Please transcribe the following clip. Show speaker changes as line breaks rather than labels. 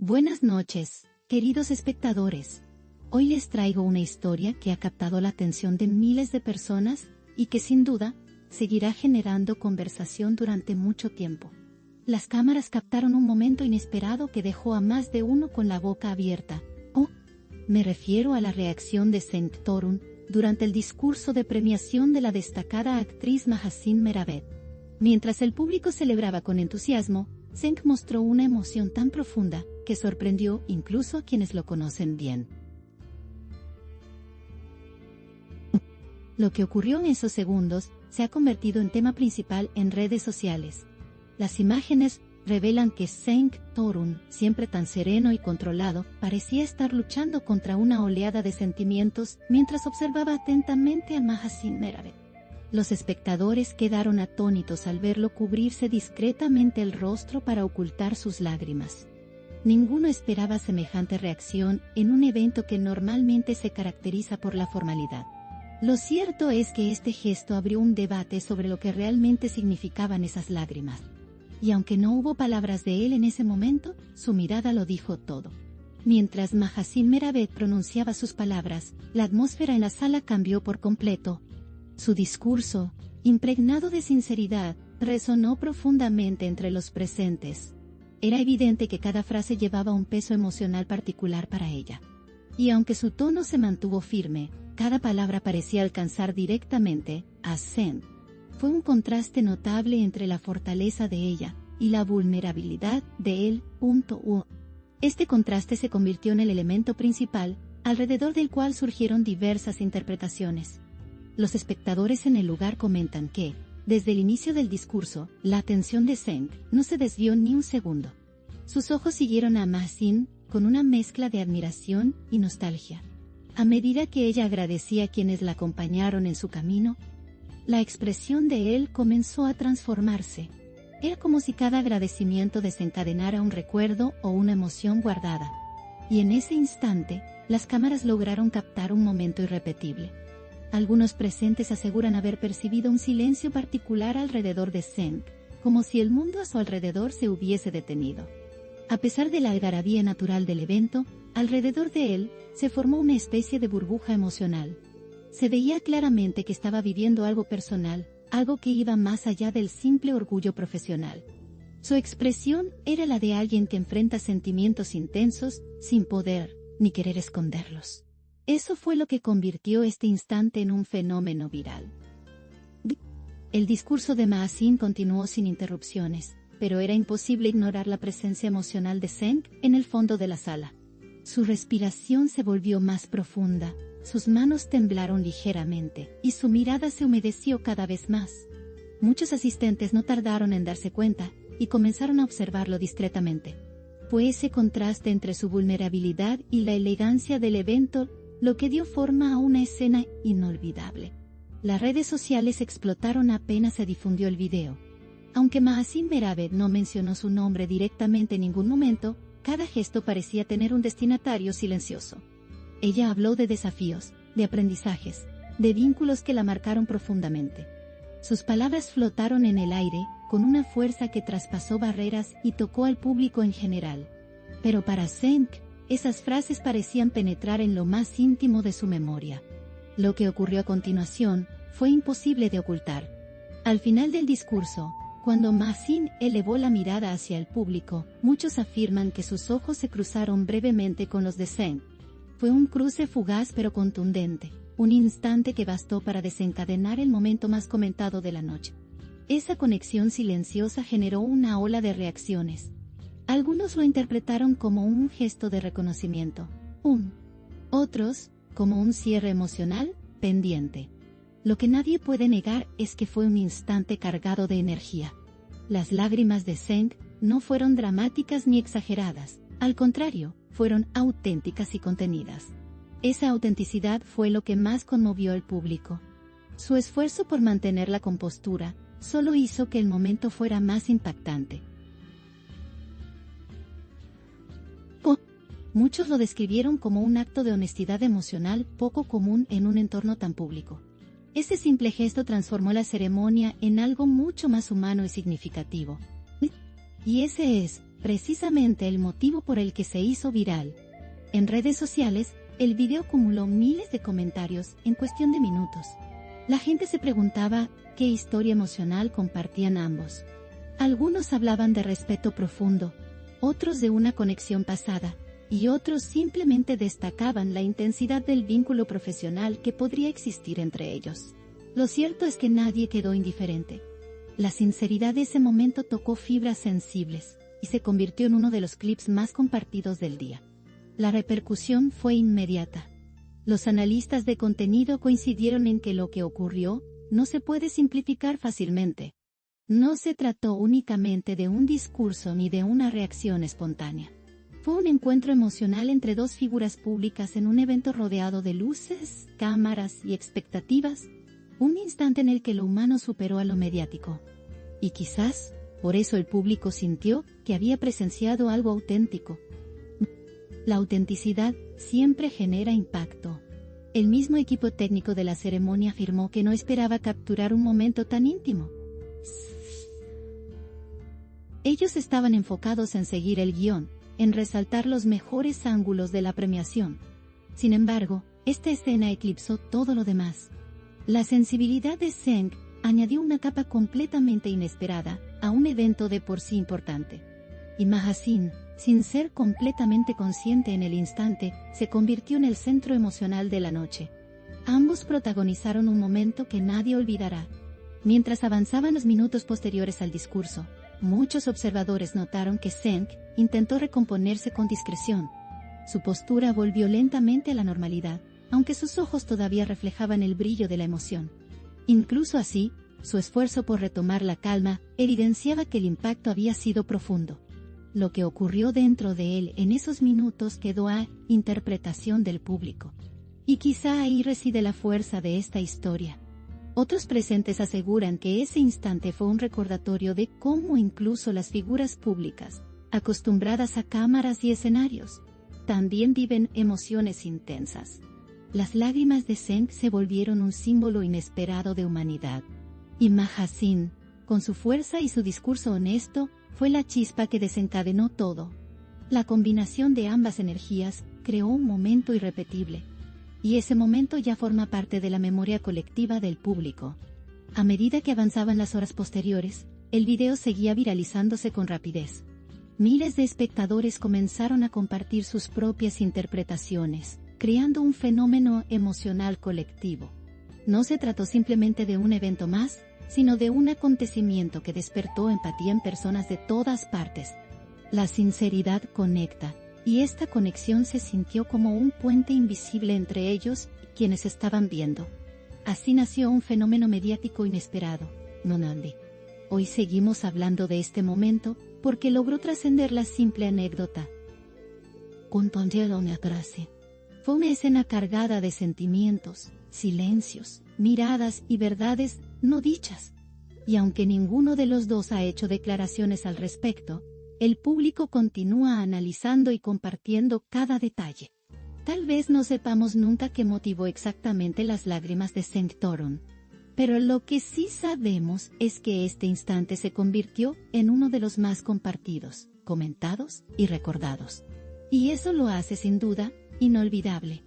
Buenas noches, queridos espectadores. Hoy les traigo una historia que ha captado la atención de miles de personas y que sin duda seguirá generando conversación durante mucho tiempo. Las cámaras captaron un momento inesperado que dejó a más de uno con la boca abierta. Me refiero a la reacción de Cenk Torun durante el discurso de premiación de la destacada actriz Mahzin Meravet. Mientras el público celebraba con entusiasmo, Cenk mostró una emoción tan profunda que sorprendió incluso a quienes lo conocen bien. Lo que ocurrió en esos segundos se ha convertido en tema principal en redes sociales. Las imágenes revelan que Cenk Torun, siempre tan sereno y controlado, parecía estar luchando contra una oleada de sentimientos mientras observaba atentamente a Mahzin Meravet. Los espectadores quedaron atónitos al verlo cubrirse discretamente el rostro para ocultar sus lágrimas. Ninguno esperaba semejante reacción en un evento que normalmente se caracteriza por la formalidad. Lo cierto es que este gesto abrió un debate sobre lo que realmente significaban esas lágrimas. Y aunque no hubo palabras de él en ese momento, su mirada lo dijo todo. Mientras Mahzin Meravet pronunciaba sus palabras, la atmósfera en la sala cambió por completo. Su discurso, impregnado de sinceridad, resonó profundamente entre los presentes. Era evidente que cada frase llevaba un peso emocional particular para ella. Y aunque su tono se mantuvo firme, cada palabra parecía alcanzar directamente a Cenk. Fue un contraste notable entre la fortaleza de ella y la vulnerabilidad de él. Este contraste se convirtió en el elemento principal, alrededor del cual surgieron diversas interpretaciones. Los espectadores en el lugar comentan que, desde el inicio del discurso, la atención de Cenk no se desvió ni un segundo. Sus ojos siguieron a Mahzin con una mezcla de admiración y nostalgia. A medida que ella agradecía a quienes la acompañaron en su camino, la expresión de él comenzó a transformarse. Era como si cada agradecimiento desencadenara un recuerdo o una emoción guardada. Y en ese instante, las cámaras lograron captar un momento irrepetible. Algunos presentes aseguran haber percibido un silencio particular alrededor de Cenk, como si el mundo a su alrededor se hubiese detenido. A pesar de la algarabía natural del evento, alrededor de él se formó una especie de burbuja emocional. Se veía claramente que estaba viviendo algo personal, algo que iba más allá del simple orgullo profesional. Su expresión era la de alguien que enfrenta sentimientos intensos, sin poder ni querer esconderlos. Eso fue lo que convirtió este instante en un fenómeno viral. El discurso de Mahzin continuó sin interrupciones, pero era imposible ignorar la presencia emocional de Cenk en el fondo de la sala. Su respiración se volvió más profunda, sus manos temblaron ligeramente, y su mirada se humedeció cada vez más. Muchos asistentes no tardaron en darse cuenta, y comenzaron a observarlo discretamente. Fue ese contraste entre su vulnerabilidad y la elegancia del evento lo que dio forma a una escena inolvidable. Las redes sociales explotaron apenas se difundió el video. Aunque Mahzin Meravet no mencionó su nombre directamente en ningún momento, cada gesto parecía tener un destinatario silencioso. Ella habló de desafíos, de aprendizajes, de vínculos que la marcaron profundamente. Sus palabras flotaron en el aire, con una fuerza que traspasó barreras y tocó al público en general. Pero para Cenk, esas frases parecían penetrar en lo más íntimo de su memoria. Lo que ocurrió a continuación fue imposible de ocultar. Al final del discurso, cuando Mahzin elevó la mirada hacia el público, muchos afirman que sus ojos se cruzaron brevemente con los de Cenk. Fue un cruce fugaz pero contundente, un instante que bastó para desencadenar el momento más comentado de la noche. Esa conexión silenciosa generó una ola de reacciones. Algunos lo interpretaron como un gesto de reconocimiento, otros como un cierre emocional pendiente. Lo que nadie puede negar es que fue un instante cargado de energía. Las lágrimas de Cenk no fueron dramáticas ni exageradas, al contrario, fueron auténticas y contenidas. Esa autenticidad fue lo que más conmovió al público. Su esfuerzo por mantener la compostura solo hizo que el momento fuera más impactante. Muchos lo describieron como un acto de honestidad emocional poco común en un entorno tan público. Ese simple gesto transformó la ceremonia en algo mucho más humano y significativo. Y ese es, precisamente, el motivo por el que se hizo viral. En redes sociales, el video acumuló miles de comentarios en cuestión de minutos. La gente se preguntaba qué historia emocional compartían ambos. Algunos hablaban de respeto profundo, otros de una conexión pasada, y otros simplemente destacaban la intensidad del vínculo profesional que podría existir entre ellos. Lo cierto es que nadie quedó indiferente. La sinceridad de ese momento tocó fibras sensibles, y se convirtió en uno de los clips más compartidos del día. La repercusión fue inmediata. Los analistas de contenido coincidieron en que lo que ocurrió no se puede simplificar fácilmente. No se trató únicamente de un discurso ni de una reacción espontánea. Fue un encuentro emocional entre dos figuras públicas en un evento rodeado de luces, cámaras y expectativas, un instante en el que lo humano superó a lo mediático. Y quizás, por eso el público sintió que había presenciado algo auténtico. La autenticidad siempre genera impacto. El mismo equipo técnico de la ceremonia afirmó que no esperaba capturar un momento tan íntimo. Ellos estaban enfocados en seguir el guión, en resaltar los mejores ángulos de la premiación. Sin embargo, esta escena eclipsó todo lo demás. La sensibilidad de Zeng añadió una capa completamente inesperada a un evento de por sí importante. Y Maha Sin, sin ser completamente consciente en el instante, se convirtió en el centro emocional de la noche. Ambos protagonizaron un momento que nadie olvidará. Mientras avanzaban los minutos posteriores al discurso, muchos observadores notaron que Zeng intentó recomponerse con discreción. Su postura volvió lentamente a la normalidad, aunque sus ojos todavía reflejaban el brillo de la emoción. Incluso así, su esfuerzo por retomar la calma evidenciaba que el impacto había sido profundo. Lo que ocurrió dentro de él en esos minutos quedó a interpretación del público. Y quizá ahí reside la fuerza de esta historia. Otros presentes aseguran que ese instante fue un recordatorio de cómo incluso las figuras públicas, acostumbradas a cámaras y escenarios, también viven emociones intensas. Las lágrimas de Zeng se volvieron un símbolo inesperado de humanidad. Y Maha Sin, con su fuerza y su discurso honesto, fue la chispa que desencadenó todo. La combinación de ambas energías creó un momento irrepetible. Y ese momento ya forma parte de la memoria colectiva del público. A medida que avanzaban las horas posteriores, el video seguía viralizándose con rapidez. Miles de espectadores comenzaron a compartir sus propias interpretaciones, creando un fenómeno emocional colectivo. No se trató simplemente de un evento más, sino de un acontecimiento que despertó empatía en personas de todas partes. La sinceridad conecta, y esta conexión se sintió como un puente invisible entre ellos y quienes estaban viendo. Así nació un fenómeno mediático inesperado, Nonandi. Hoy seguimos hablando de este momento, porque logró trascender la simple anécdota. Fue una escena cargada de sentimientos, silencios, miradas y verdades no dichas. Y aunque ninguno de los dos ha hecho declaraciones al respecto, el público continúa analizando y compartiendo cada detalle. Tal vez no sepamos nunca qué motivó exactamente las lágrimas de Zeng Torun. Pero lo que sí sabemos es que este instante se convirtió en uno de los más compartidos, comentados y recordados. Y eso lo hace sin duda inolvidable.